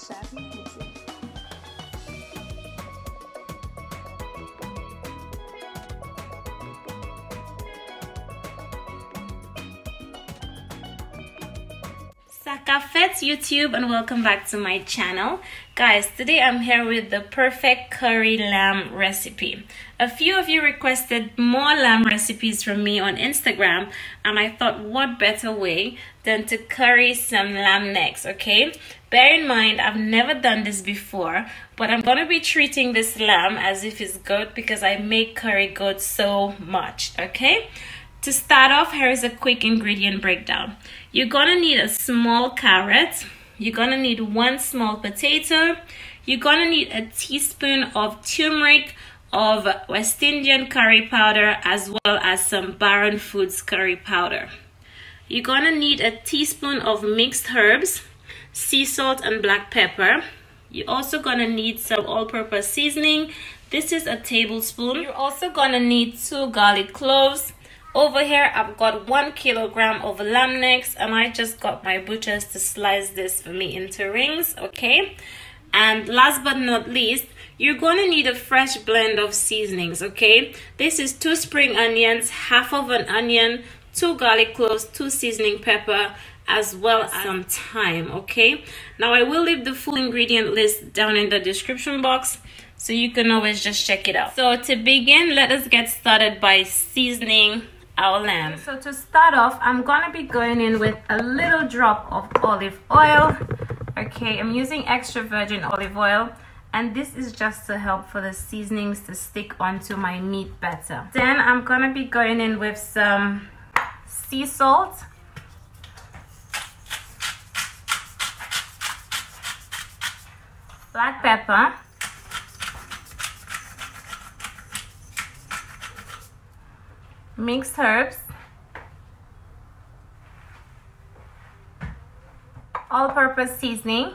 Chapter Kitchen. Sakafet YouTube, and welcome back to my channel. Guys, today I'm here with the perfect curry lamb recipe. A few of you requested more lamb recipes from me on Instagram, and I thought what better way than to curry some lamb necks, okay? Bear in mind, I've never done this before, but I'm gonna be treating this lamb as if it's goat because I make curry goat so much, okay? To start off, here is a quick ingredient breakdown. You're gonna need a small carrot. You're gonna need 1 small potato. You're gonna need a teaspoon of turmeric, of West Indian curry powder, as well as some Baron Foods curry powder. You're gonna need a teaspoon of mixed herbs, sea salt and black pepper. You're also gonna need some all-purpose seasoning. This is a tablespoon. You're also gonna need 2 garlic cloves. Over here, I've got 1 kilogram of lamb necks, and I just got my butchers to slice this for me into rings, okay? And last but not least, you're going to need a fresh blend of seasonings, okay? This is 2 spring onions, half of an onion, 2 garlic cloves, 2 seasoning pepper, as well as some thyme, okay? Now, I will leave the full ingredient list down in the description box, so you can always just check it out. So to begin, let us get started by seasoning our lamb. So to start off, I'm gonna be going in with a little drop of olive oil. Okay, I'm using extra virgin olive oil, and this is just to help for the seasonings to stick onto my meat better. Then I'm gonna be going in with some sea salt, black pepper, mixed herbs, all-purpose seasoning,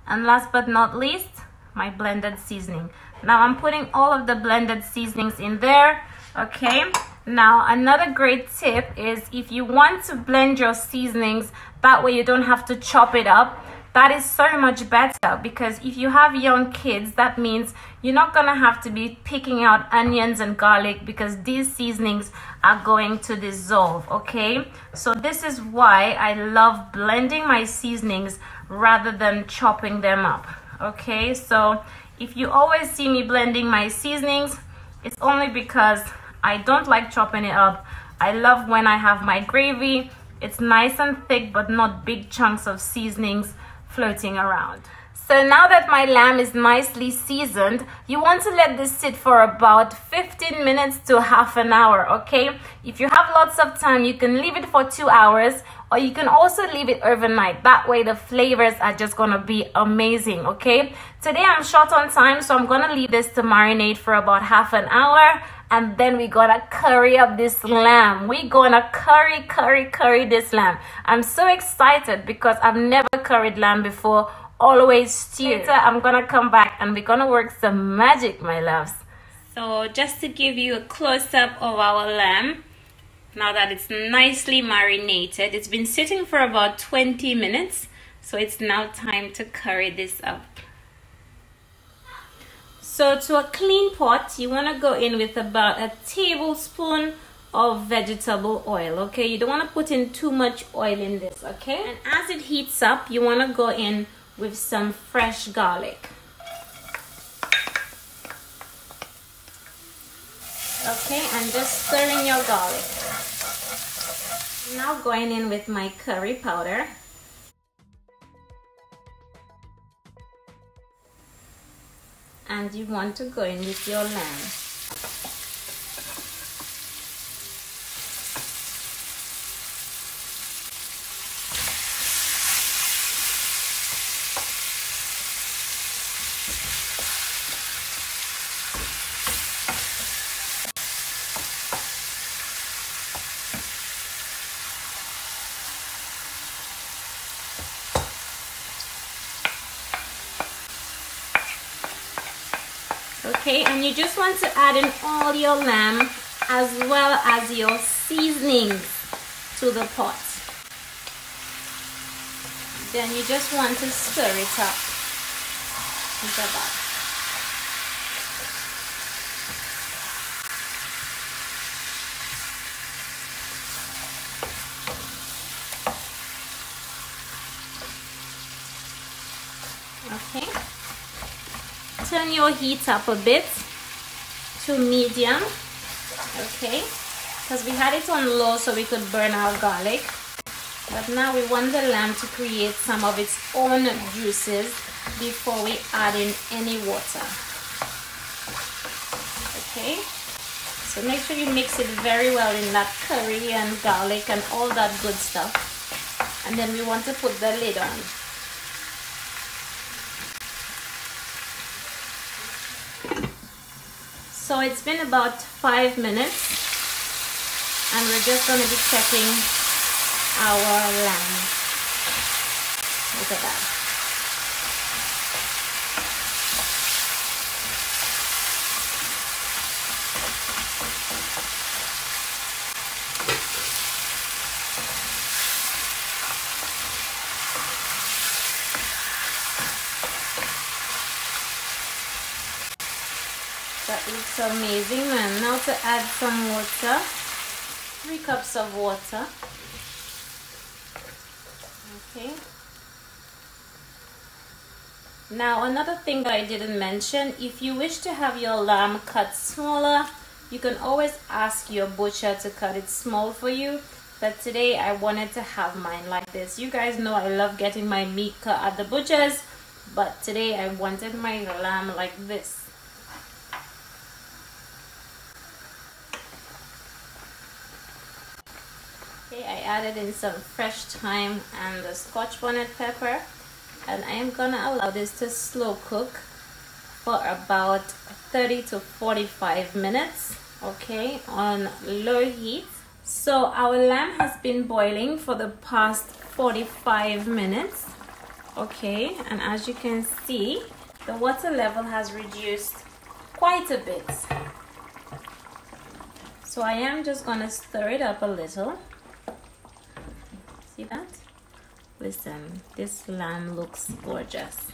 and last but not least, my blended seasoning. Now I'm putting all of the blended seasonings in there, okay? Now another great tip is if you want to blend your seasonings, that way you don't have to chop it up. That is so much better, because if you have young kids, that means you're not gonna have to be picking out onions and garlic, because these seasonings are going to dissolve, okay? So this is why I love blending my seasonings rather than chopping them up, okay? So if you always see me blending my seasonings, it's only because I don't like chopping it up. I love when I have my gravy, it's nice and thick, but not big chunks of seasonings floating around. So now that my lamb is nicely seasoned, you want to let this sit for about 15 minutes to half an hour, okay? If you have lots of time, you can leave it for 2 hours, or you can also leave it overnight. That way the flavors are just gonna be amazing, okay? Today I'm short on time, so I'm gonna leave this to marinate for about half an hour, and then we're gonna curry up this lamb. We're gonna curry this lamb. I'm so excited because I've never curried lamb before, always stewed. Later I'm gonna come back and we're gonna work some magic, my loves. So just to give you a close-up of our lamb, now that it's nicely marinated, it's been sitting for about 20 minutes, so it's now time to curry this up. So to a clean pot, you want to go in with about a tablespoon of vegetable oil, okay? You don't want to put in too much oil in this, okay? And as it heats up, you want to go in with some fresh garlic. Okay, and just stirring your garlic. Now going in with my curry powder. And you want to go in with your lamb. Okay, and you just want to add in all your lamb as well as your seasonings. into the pot. Then you just want to stir it up into that. Okay, turn your heat up a bit to medium, okay, because we had it on low so we could burn our garlic, but now we want the lamb to create some of its own juices before we add in any water. Okay, so make sure you mix it very well in that curry and garlic and all that good stuff, and then we want to put the lid on. So it's been about 5 minutes and we're just going to be checking our lamb. Look at that. That looks amazing, man. Now to add some water, 3 cups of water. Okay. Now another thing that I didn't mention, if you wish to have your lamb cut smaller, you can always ask your butcher to cut it small for you. But today I wanted to have mine like this. You guys know I love getting my meat cut at the butcher's, but today I wanted my lamb like this. I added in some fresh thyme and the scotch bonnet pepper, and I am gonna allow this to slow cook for about 30 to 45 minutes, okay, on low heat. So our lamb has been boiling for the past 45 minutes, okay, and as you can see, the water level has reduced quite a bit. So I am just gonna stir it up a little. See that? Listen, this lamb looks gorgeous.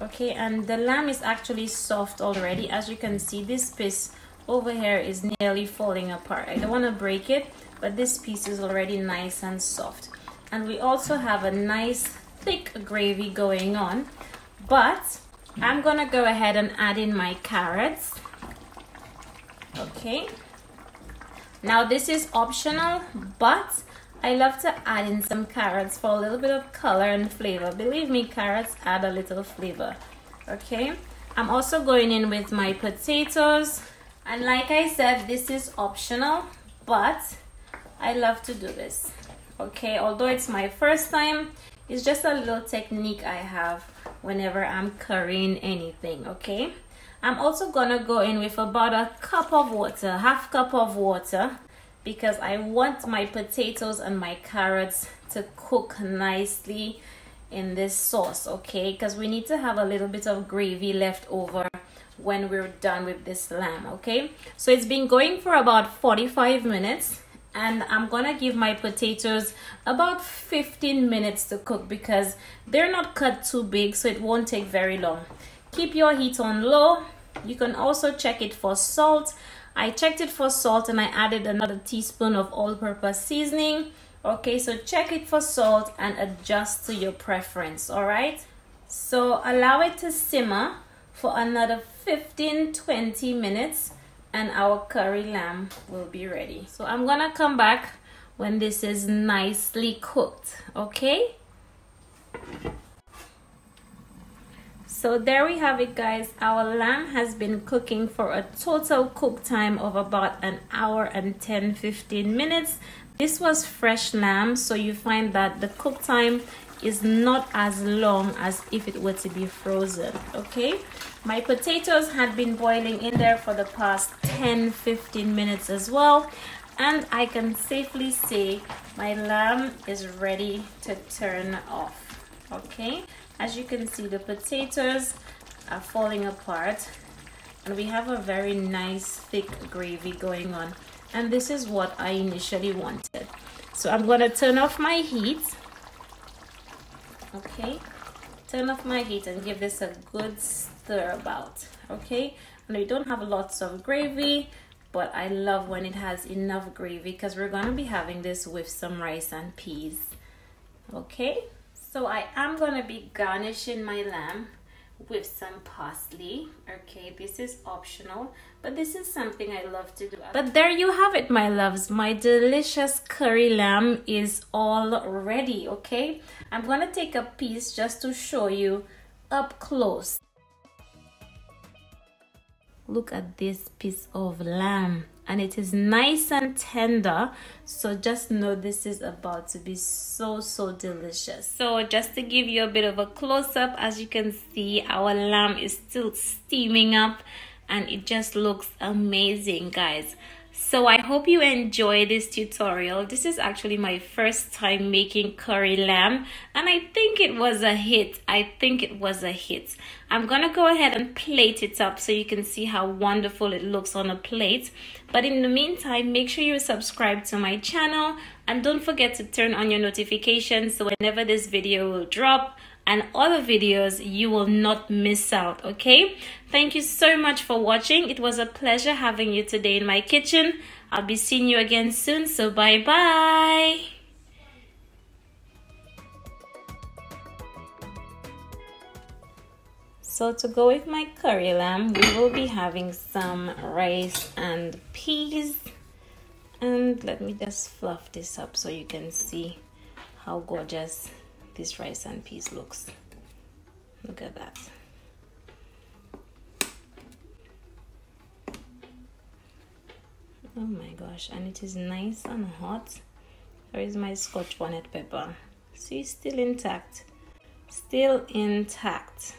Okay, and the lamb is actually soft already. As you can see, this piece over here is nearly falling apart. I don't want to break it, but this piece is already nice and soft. And we also have a nice thick gravy going on. But I'm gonna go ahead and add in my carrots. Okay. Now this is optional, but I love to add in some carrots for a little bit of color and flavor. Believe me, carrots add a little flavor. Okay, I'm also going in with my potatoes, and like I said, this is optional, but I love to do this. Okay, although it's my first time, it's just a little technique I have whenever I'm currying anything. Okay, I'm also gonna go in with about a cup of water, half cup of water, because I want my potatoes and my carrots to cook nicely in this sauce, okay? Because we need to have a little bit of gravy left over when we're done with this lamb, okay? So it's been going for about 45 minutes, and I'm gonna give my potatoes about 15 minutes to cook because they're not cut too big, so it won't take very long. Keep your heat on low. You can also check it for salt. I checked it for salt and I added another teaspoon of all-purpose seasoning. Okay, so check it for salt and adjust to your preference, all right? So allow it to simmer for another 15-20 minutes and our curry lamb will be ready. So I'm gonna come back when this is nicely cooked, okay? So there we have it, guys. Our lamb has been cooking for a total cook time of about 1 hour and 10-15 minutes. This was fresh lamb, so you find that the cook time is not as long as if it were to be frozen, okay? My potatoes had been boiling in there for the past 10-15 minutes as well, and I can safely say my lamb is ready to turn off, okay? As you can see, the potatoes are falling apart and we have a very nice thick gravy going on, and this is what I initially wanted. So I'm gonna turn off my heat. Okay, turn off my heat and give this a good stir about. Okay, and we don't have lots of gravy, but I love when it has enough gravy because we're gonna be having this with some rice and peas. Okay, so I am gonna be garnishing my lamb with some parsley. Okay, this is optional, but this is something I love to do. But there you have it, my loves. My delicious curry lamb is all ready. Okay, I'm gonna take a piece just to show you up close. Look at this piece of lamb, and it is nice and tender, so just know this is about to be so delicious. So just to give you a bit of a close-up, as you can see, our lamb is still steaming up and it just looks amazing, guys. So I hope you enjoy this tutorial. This is actually my first time making curry lamb, and I think it was a hit. I'm gonna go ahead and plate it up so you can see how wonderful it looks on a plate. But in the meantime, make sure you subscribe to my channel and don't forget to turn on your notifications so whenever this video will drop and other videos, you will not miss out. Okay, thank you so much for watching. It was a pleasure having you today in my kitchen. I'll be seeing you again soon, so bye bye. So to go with my curry lamb, we will be having some rice and peas. And let me just fluff this up so you can see how gorgeous this rice and peas looks. Look at that. Oh my gosh, and it is nice and hot. Where is my scotch bonnet pepper? See, still intact. Still intact.